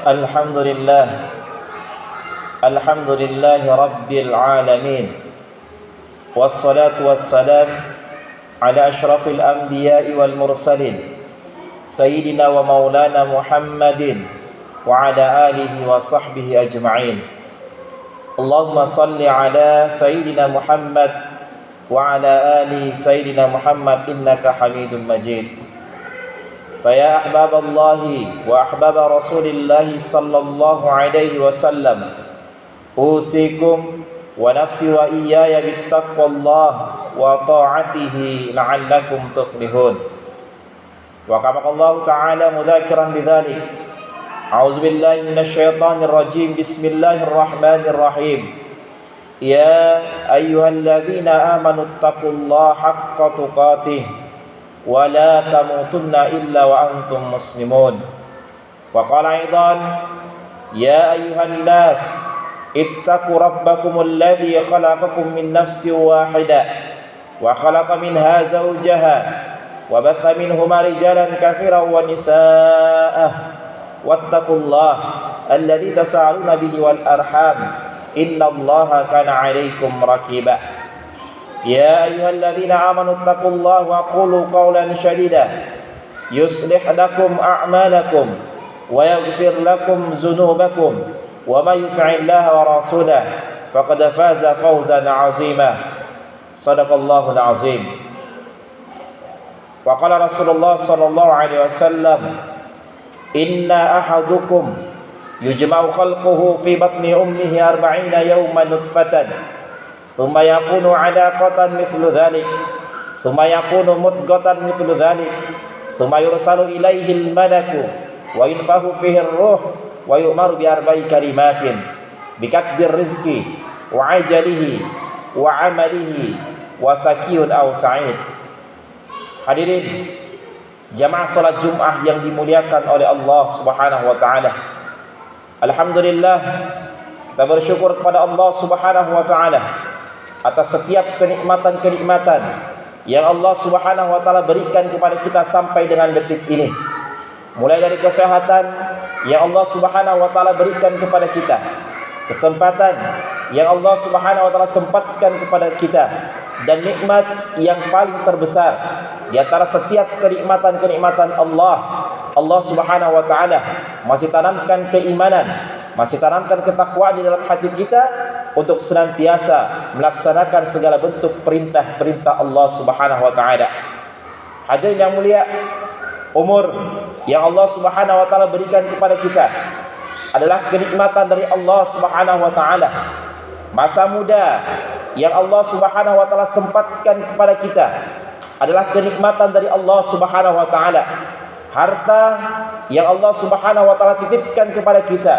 Alhamdulillah Alhamdulillahi Rabbil Alamin. Wassalatu wassalam ala ashrafil anbiya'i wal mursalin Sayyidina wa maulana Muhammadin wa ala alihi wa sahbihi ajma'in. Allahumma salli ala Sayyidina Muhammad wa ala ali Sayyidina Muhammad innaka hamidun majid. فيا أحباب الله وأحباب رسول الله صلى الله عليه وسلم أوصيكم ونفسي وإياي بالتقوى الله وطاعته لعلكم تفلحون. وكما قال الله تعالى مذاكرا بذلك أعوذ بالله من الشيطان الرجيم بسم الله الرحمن الرحيم يا أيها الذين آمنوا اتقوا الله حق تقاته ولا تموتن إلا وأنتم مسلمون. وقال أيضا يا أيها الناس اتقوا ربكم الذي خلقكم من نفس واحدة وخلق منها زوجها وبث منهما رجالا كثيرا ونساء واتقوا الله الذي تساءلون به والأرحام إن الله كان عليكم رقيبا. يا أيها الذين آمنوا اتقوا الله وقولوا قولا سديدا يصلح لكم أعمالكم ويغفر لكم ذنوبكم ومن يطع الله ورسوله فقد فاز فوزا عظيما. صدق الله العظيم. وقال رسول الله صلى الله عليه وسلم إن أحدكم يجمع خلقه في بطن أمه 40 يوما نطفة ثم يكون علقة مثل ذلك ثم يكون مضغة مثل ذلك ثم يرسل إليه الملك وينفخ فيه الروح ويؤمر بأربع كلمات بكتب الرزق وعجله وعمله وسكي أو سعيد. Hadirin jamaah salat Jumat yang dimuliakan oleh Allah Subhanahu wa taala. Alhamdulillah, kita bersyukur kepada Allah Subhanahu wa taala atas setiap kenikmatan-kenikmatan yang Allah Subhanahu wa taala berikan kepada kita sampai dengan detik ini. Mulai dari kesehatan yang Allah Subhanahu wa taala berikan kepada kita, kesempatan yang Allah Subhanahu wa taala sempatkan kepada kita, dan nikmat yang paling terbesar di antara setiap kenikmatan-kenikmatan Allah Subhanahu wa taala masih tanamkan keimanan, masih tanamkan ketakwaan di dalam hati kita untuk senantiasa melaksanakan segala bentuk perintah-perintah Allah Subhanahu wa taala. Hadirin yang mulia, umur yang Allah Subhanahu wa taala berikan kepada kita adalah kenikmatan dari Allah Subhanahu wa taala. Masa muda yang Allah Subhanahu wa taala sempatkan kepada kita adalah kenikmatan dari Allah Subhanahu wa taala. Harta yang Allah Subhanahu wa taala titipkan kepada kita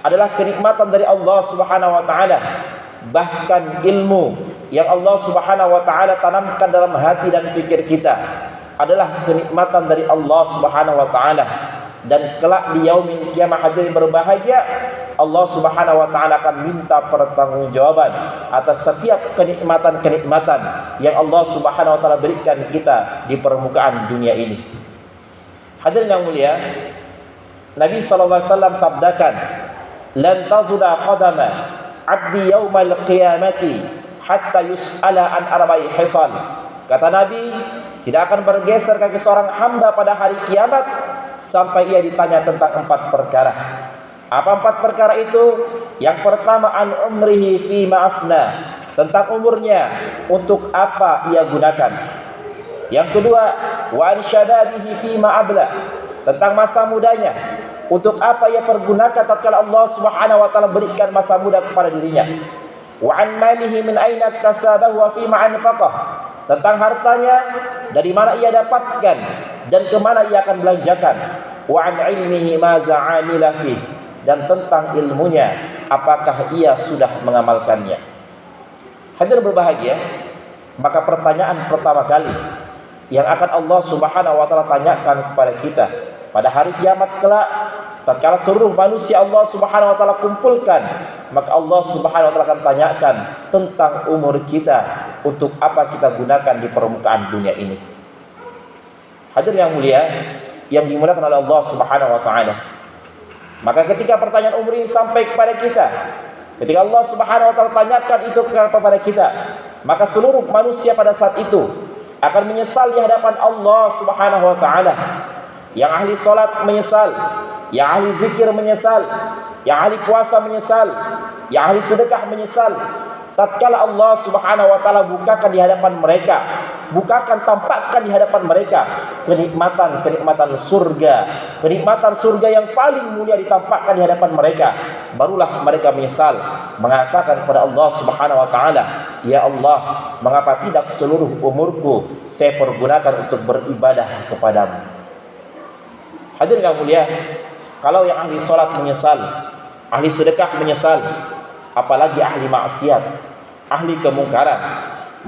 adalah kenikmatan dari Allah Subhanahu wa taala. Bahkan ilmu yang Allah Subhanahu wa taala tanamkan dalam hati dan fikir kita adalah kenikmatan dari Allah Subhanahu wa taala. Dan kelak di yaumil qiyamah, hadirin berbahagia, Allah Subhanahu wa taala akan minta pertanggungjawaban atas setiap kenikmatan-kenikmatan yang Allah Subhanahu wa taala berikan kita di permukaan dunia ini. Hadirin yang mulia, Nabi sallallahu alaihi wasallam sabdakan, "Lan tazula qadama 'abdi yaumal qiyamati hatta yus'ala an arba'i hisal." Kata Nabi, tidak akan bergeser kaki seorang hamba pada hari kiamat sampai ia ditanya tentang 4 perkara. Apa 4 perkara itu? Yang pertama, an umrihi fi ma'afna, tentang umurnya, untuk apa ia gunakan. Yang kedua, wa an syadadihi fi ma'abla, tentang masa mudanya, untuk apa ia pergunakan tatkala Allah Subhanahu wa taala berikan masa muda kepada dirinya. Wa an malihi min aina iktasabahu wa fi ma'anfaqah, tentang hartanya, dari mana ia dapatkan dan kemana ia akan belanjakan. Wa an ilmihi ma za'amila fi, dan tentang ilmunya, apakah ia sudah mengamalkannya. Hadirin berbahagia, maka pertanyaan pertama kali yang akan Allah Subhanahu wa taala tanyakan kepada kita pada hari kiamat kelak, tatkala seluruh manusia Allah Subhanahu wa taala kumpulkan, maka Allah Subhanahu wa taala akan tanyakan tentang umur kita, untuk apa kita gunakan di permukaan dunia ini. Hadirin yang mulia, yang dimuliakan oleh Allah Subhanahu wa taala, Maka ketika pertanyaan umur ini sampai kepada kita, ketika Allah Subhanahu wa taala tanyakan itu kepada kita, maka seluruh manusia pada saat itu akan menyesal di hadapan Allah Subhanahu wa taala. Yang ahli salat menyesal, yang ahli zikir menyesal, yang ahli puasa menyesal, yang ahli sedekah menyesal. Tatkala Allah Subhanahu wa taala bukakan di hadapan mereka, tampakkan di hadapan mereka kenikmatan surga, kenikmatan surga yang paling mulia ditampakkan di hadapan mereka, barulah mereka menyesal, mengatakan kepada Allah Subhanahu wa taala, "Ya Allah, mengapa tidak seluruh umurku saya pergunakan untuk beribadah kepadamu?" Hadirin yang mulia, kalau yang ahli salat menyesal, ahli sedekah menyesal, apalagi ahli maksiat, ahli kemungkaran,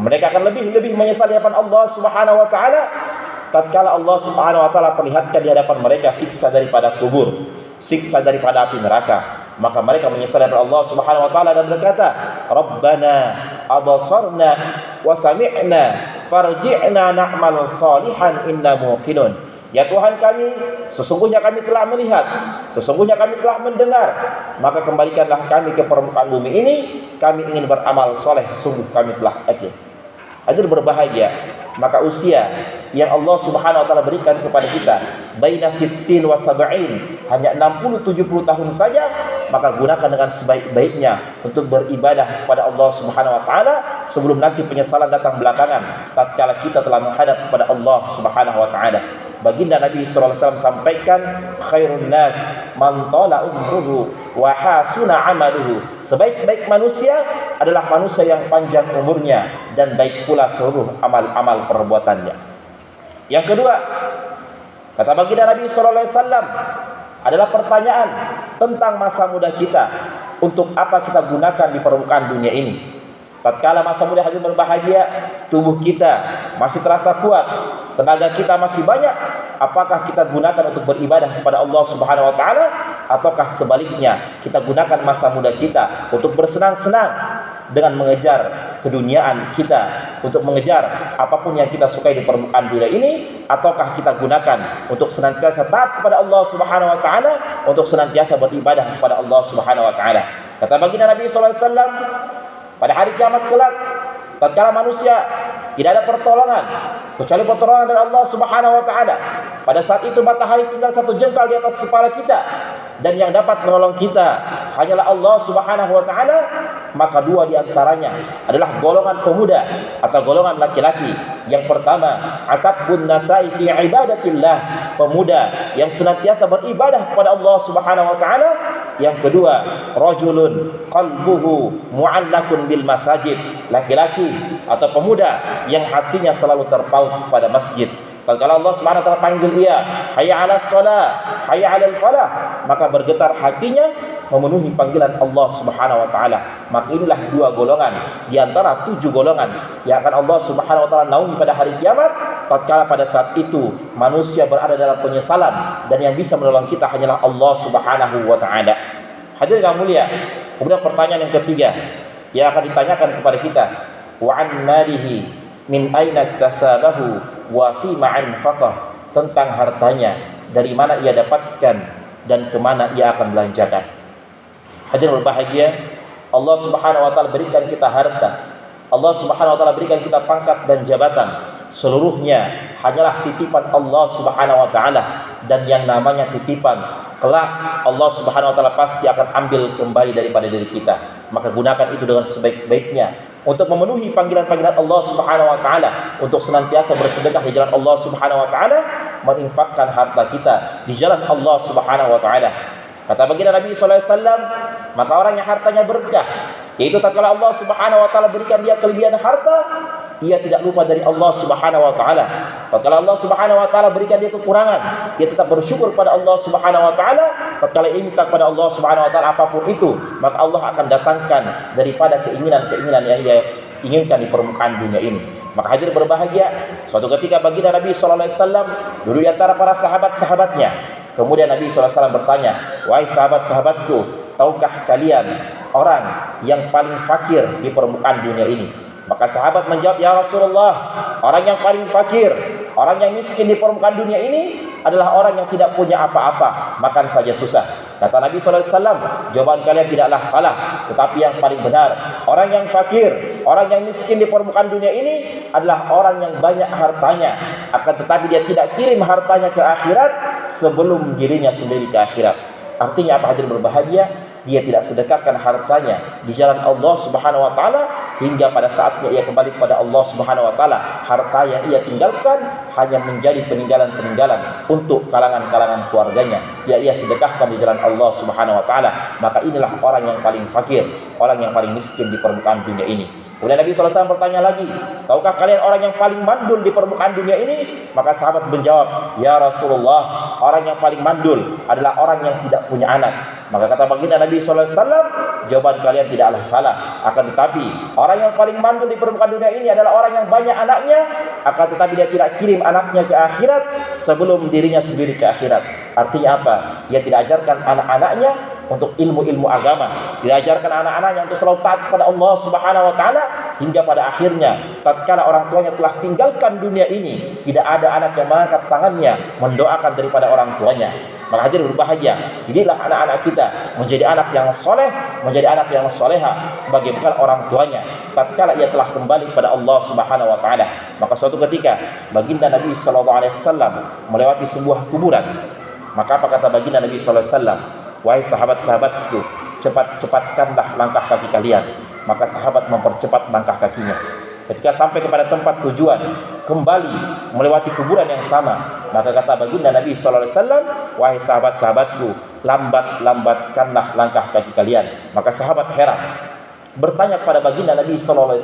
mereka akan lebih menyesal di hadapan Allah Subhanahu wa taala tatkala Allah Subhanahu wa taala perlihatkan di hadapan mereka siksa daripada kubur, siksa daripada api neraka. Maka mereka menyesal daripada Allah Subhanahu wa taala dan berkata, "Rabbana abasarna wa sami'na farji'na na'mal salihan inna muqinun." Ya Tuhan kami, sesungguhnya kami telah melihat, sesungguhnya kami telah mendengar, maka kembalikanlah kami ke permukaan bumi ini, kami ingin beramal soleh, sungguh kami telah yakin. Hadir berbahagia, maka usia yang Allah Subhanahu wa taala berikan kepada kita baina sittin wa sab'in, hanya 60-70 tahun saja, maka gunakan dengan sebaik-baiknya untuk beribadah kepada Allah Subhanahu wa taala sebelum nanti penyesalan datang belakangan tatkala kita telah menghadap kepada Allah Subhanahu wa taala. Baginda Nabi SAW sampaikan, khairun nas man tala umruhu wa hasuna amaluhu. Sebaik-baik manusia adalah manusia yang panjang umurnya dan baik pula seluruh amal-amal perbuatannya. Yang kedua, kata baginda Nabi SAW, adalah pertanyaan tentang masa muda kita. Untuk apa kita gunakan di permukaan dunia ini? Tatkala masa muda hadir berbahagia, tubuh kita masih terasa kuat, tenaga kita masih banyak, apakah kita gunakan untuk beribadah kepada Allah Subhanahu wa taala, ataukah sebaliknya kita gunakan masa muda kita untuk bersenang-senang dengan mengejar keduniaan kita, untuk mengejar apapun yang kita sukai di permukaan dunia ini, ataukah kita gunakan untuk senantiasa taat kepada Allah Subhanahu wa taala, untuk senantiasa beribadah kepada Allah Subhanahu wa taala. Kata baginda Nabi sallallahu alaihi wasallam, pada hari kiamat kelak, tatkala manusia tidak ada pertolongan kecuali pertolongan dari Allah Subhanahu wa taala. Pada saat itu matahari tinggal satu jengkal di atas kepala kita, dan yang dapat menolong kita hanyalah Allah Subhanahu wa taala. Maka dua di antaranya adalah golongan pemuda atau golongan laki-laki. Yang pertama, asabun nasai fi ibadatillah, pemuda yang senantiasa beribadah kepada Allah Subhanahu wa taala. Yang kedua, rajulun qalbuhu mu'allakun bil masajid, laki-laki atau pemuda yang hatinya selalu terpaut pada masjid. Kalau Allah Subhanahu wa taala panggil ia, hayya 'alas shalah, hayya 'alal falah, maka bergetar hatinya memenuhi panggilan Allah Subhanahu wa taala. Maka inilah dua golongan di antara 7 golongan yang akan Allah Subhanahu wa taala naungi pada hari kiamat, tatkala pada saat itu manusia berada dalam penyesalan dan yang bisa menolong kita hanyalah Allah Subhanahu wa taala. Hadirin yang mulia, kemudian pertanyaan yang ketiga yang akan ditanyakan kepada kita, wa an malihi min aina iktasabahu wa fi ma'anfaqah, tentang hartanya, dari mana ia dapatkan dan kemana ia akan belanjakan. Hadirin berbahagia, Allah Subhanahu wa taala berikan kita harta, Allah Subhanahu wa taala berikan kita pangkat dan jabatan, seluruhnya hanyalah titipan Allah Subhanahu wa taala, dan yang namanya titipan kelak Allah Subhanahu wa taala pasti akan ambil kembali daripada diri kita. Maka gunakan itu dengan sebaik-baiknya untuk memenuhi panggilan-panggilan Allah Subhanahu wa taala, untuk senantiasa bersedekah di jalan Allah Subhanahu wa taala, menginfakkan harta kita di jalan Allah Subhanahu wa taala. Kata baginda Nabi sallallahu alaihi wasallam, maka orang yang hartanya berkah, yaitu tatkala Allah Subhanahu wa taala berikan dia kelebihan harta, ia tidak lupa dari Allah Subhanahu wa taala. Tatkala Allah Subhanahu wa taala berikan dia kekurangan, dia tetap bersyukur pada Allah Subhanahu wa taala. Tatkala ia minta kepada Allah Subhanahu wa taala apapun itu, maka Allah akan datangkan daripada keinginan-keinginan yang ia inginkan di permukaan dunia ini. Maka hadir berbahagia, suatu ketika baginda Nabi sallallahu alaihi wasallam duduk di antara para sahabat-sahabatnya. Kemudian Nabi SAW bertanya, wahai sahabat-sahabatku, tahukah kalian orang yang paling fakir di permukaan dunia ini? Maka sahabat menjawab, ya Rasulullah, orang yang paling fakir, orang yang miskin di permukaan dunia ini adalah orang yang tidak punya apa-apa, makan saja susah. Kata Nabi SAW, jawaban kalian tidaklah salah, tetapi yang paling benar, orang yang fakir, orang yang miskin di permukaan dunia ini adalah orang yang banyak hartanya, akan tetapi dia tidak kirim hartanya ke akhirat sebelum dirinya sendiri ke akhirat. Artinya apa, hadirin berbahagia? Dia tidak sedekahkan hartanya di jalan Allah Subhanahu wa taala hingga pada saatnya ia kembali kepada Allah Subhanahu wa taala, harta yang ia tinggalkan hanya menjadi peninggalan-peninggalan untuk kalangan-kalangan keluarganya. Ia sedekahkan di jalan Allah Subhanahu wa taala. Maka inilah orang yang paling fakir, orang yang paling miskin di permukaan dunia ini. Kemudian Nabi SAW bertanya lagi, tahukah kalian orang yang paling mandul di permukaan dunia ini? Maka sahabat menjawab, ya Rasulullah, orang yang paling mandul adalah orang yang tidak punya anak. Maka kata baginda Nabi SAW, jawaban kalian tidaklah salah. Akan tetapi orang yang paling mandul di permukaan dunia ini adalah orang yang banyak anaknya, akan tetapi dia tidak kirim anaknya ke akhirat sebelum dirinya sendiri ke akhirat. Artinya apa? Dia tidak ajarkan anak-anaknya untuk ilmu-ilmu agama, diajarkan anak-anaknya untuk selalu taat kepada Allah Subhanahu wa taala, hingga pada akhirnya tatkala orang tuanya telah tinggalkan dunia ini, tidak ada anak yang mengangkat tangannya mendoakan daripada orang tuanya. Maka hadirin berbahagia, jadilah anak-anak kita menjadi anak yang soleh, menjadi anak yang soleha sebagai bekal orang tuanya tatkala ia telah kembali kepada Allah Subhanahu wa taala. Maka suatu ketika baginda Nabi sallallahu alaihi wasallam melewati sebuah kuburan. Maka apa kata baginda Nabi sallallahu alaihi wasallam? Wahai sahabat-sahabatku, cepat-cepatkanlah langkah kaki kalian. Maka sahabat mempercepat langkah kakinya. Ketika sampai kepada tempat tujuan, kembali melewati kuburan yang sama, maka kata baginda Nabi SAW, wahai sahabat-sahabatku, lambatkanlah langkah kaki kalian. Maka sahabat heran, bertanya kepada baginda Nabi SAW,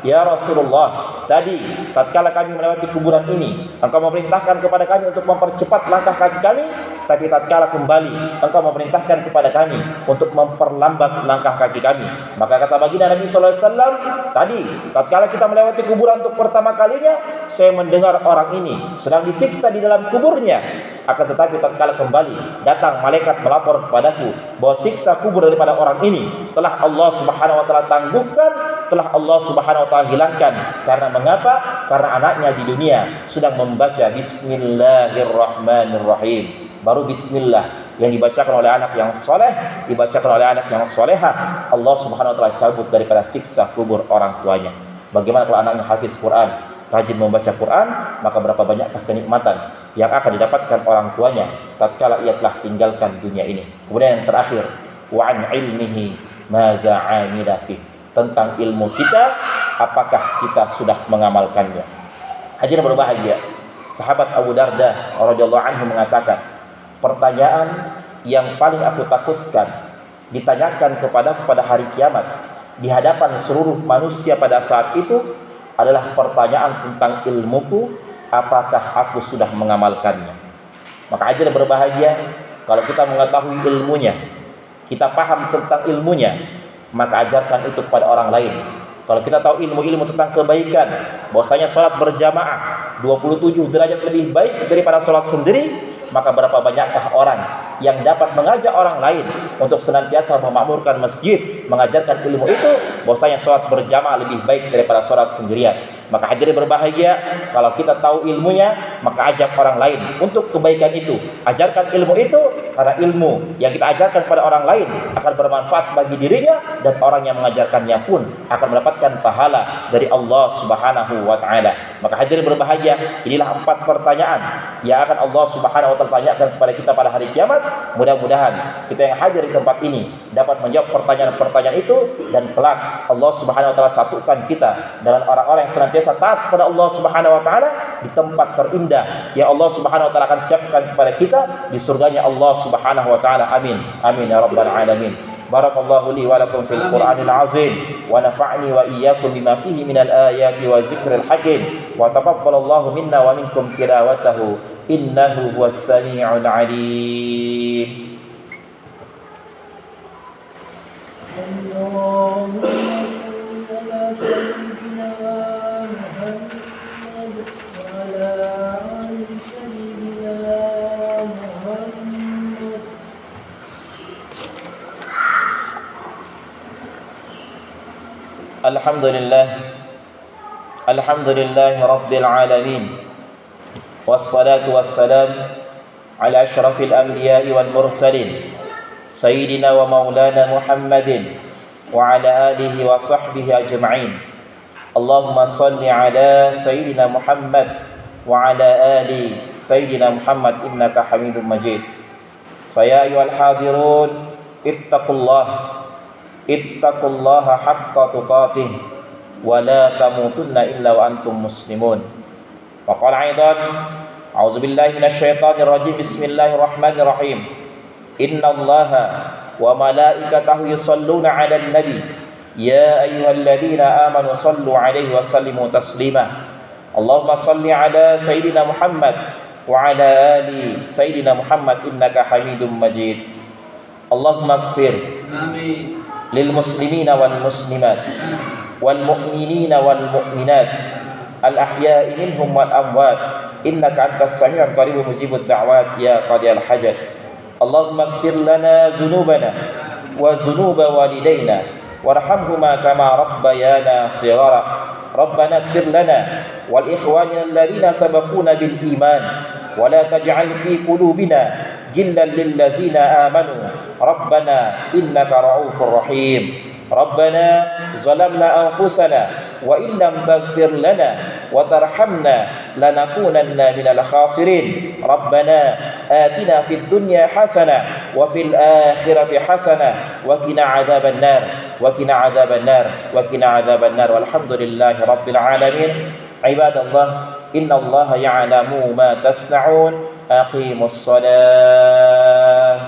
ya Rasulullah, tadi tatkala kami melewati kuburan ini, engkau memerintahkan kepada kami untuk mempercepat langkah kaki kami, tapi tatkala kembali engkau memerintahkan kepada kami untuk memperlambat langkah kaki kami. Maka kata baginda Nabi SAW, tadi tatkala kita melewati kuburan untuk pertama kalinya, saya mendengar orang ini sedang disiksa di dalam kuburnya. Akan tetapi tatkala kembali, datang malaikat melapor kepadaku bahwa siksa kubur daripada orang ini telah Allah Subhanahu wa taala tangguhkan, telah Allah Subhanahu wa taala hilangkan. Karena mengapa? Karena anaknya di dunia sedang membaca Bismillahirrahmanirrahim. Baru bismillah yang dibacakan oleh anak yang soleh, dibacakan oleh anak yang soleha, Allah Subhanahu wa taala cabut daripada siksa kubur orang tuanya. Bagaimana kalau anaknya hafiz Quran, rajin membaca Quran, maka berapa banyakkah kenikmatan yang akan didapatkan orang tuanya tatkala ia telah tinggalkan dunia ini. Kemudian yang terakhir, wa an ilmihi maza amila fi, tentang ilmu kita, apakah kita sudah mengamalkannya. Hadirin berbahagia, sahabat Abu Darda radhiyallahu anhu mengatakan, pertanyaan yang paling aku takutkan ditanyakan kepadaku pada hari kiamat di hadapan seluruh manusia pada saat itu adalah pertanyaan tentang ilmuku, apakah aku sudah mengamalkannya. Maka hadirin berbahagia, kalau kita mengetahui ilmunya, kita paham tentang ilmunya, maka ajarkan itu kepada orang lain. Kalau kita tahu ilmu-ilmu tentang kebaikan, bahwasanya salat berjamaah 27 derajat lebih baik daripada salat sendiri, maka berapa banyakkah orang yang dapat mengajak orang lain untuk senantiasa memakmurkan masjid, mengajarkan ilmu itu, bahwasanya salat berjamaah lebih baik daripada salat sendirian. Maka hadirin berbahagia, kalau kita tahu ilmunya, maka ajak orang lain untuk kebaikan itu. Ajarkan ilmu itu, karena ilmu yang kita ajarkan kepada orang lain akan bermanfaat bagi dirinya, dan orang yang mengajarkannya pun akan mendapatkan pahala dari Allah Subhanahu wa taala. Maka hadirin berbahagia, inilah 4 pertanyaan yang akan Allah Subhanahu wa taala tanyakan kepada kita pada hari kiamat. Mudah-mudahan kita yang hadir di tempat ini dapat menjawab pertanyaan-pertanyaan itu, dan kelak Allah Subhanahu wa taala satukan kita dengan orang-orang yang senantiasa taat kepada Allah Subhanahu wa taala di tempat terindah yang Allah Subhanahu wa taala akan siapkan kepada kita di surganya Allah Subhanahu wa taala. Amin. Amin ya rabbal alamin. Barakallahu li wa lakum fil Qur'anil azim wa nafa'ni wa iyyakum bima fihi minal ayati wa zikril hakim wa taqabbalallahu minna wa minkum tilawatahu innahu huwas sami'ul alim. Alhamdulillah Rabbil alamin, wassalatu wassalam على أشرف الأنبياء والمرسلين سيدنا ومولانا محمد وعلى آله وصحبه أجمعين. اللهم صل على سيدنا محمد وعلى آل سيدنا محمد إنك حميد مجيد. فيا أيها الحاضرون اتقوا الله حق تقاته ولا تموتن إلا وأنتم مسلمون. وقال أيضا أعوذ بالله من الشيطان الرجيم بسم الله الرحمن الرحيم إن الله وملائكته يصلون على النبي يا أيها الذين آمنوا صلوا عليه وسلموا تسليما. اللهم صل على سيدنا محمد وعلى آل سيدنا محمد إنك حميد مجيد. اللهم اغفر للمسلمين والمسلمات والمؤمنين والمؤمنات الأحياء منهم والأموات إنك أنت السميع القريب مجيب الدعوات يا قاضي الحاجات. اللهم اغفر لنا ذنوبنا وذنوب والدينا وارحمهما كما ربيانا صغارا. ربنا اغفر لنا والإخواننا الذين سبقونا بالإيمان ولا تجعل في قلوبنا غلا للذين آمنوا ربنا إنك رؤوف رحيم. ربنا ظلمنا أنفسنا وإن لم تغفر لنا وترحمنا لنكونن من الخاسرين. ربنا آتنا في الدنيا حسنة وفي الآخرة حسنة وقنا عذاب النار وقنا عذاب النار والحمد لله رب العالمين. عباد الله إن الله يعلم ما تصنعون. أقيموا الصلاة.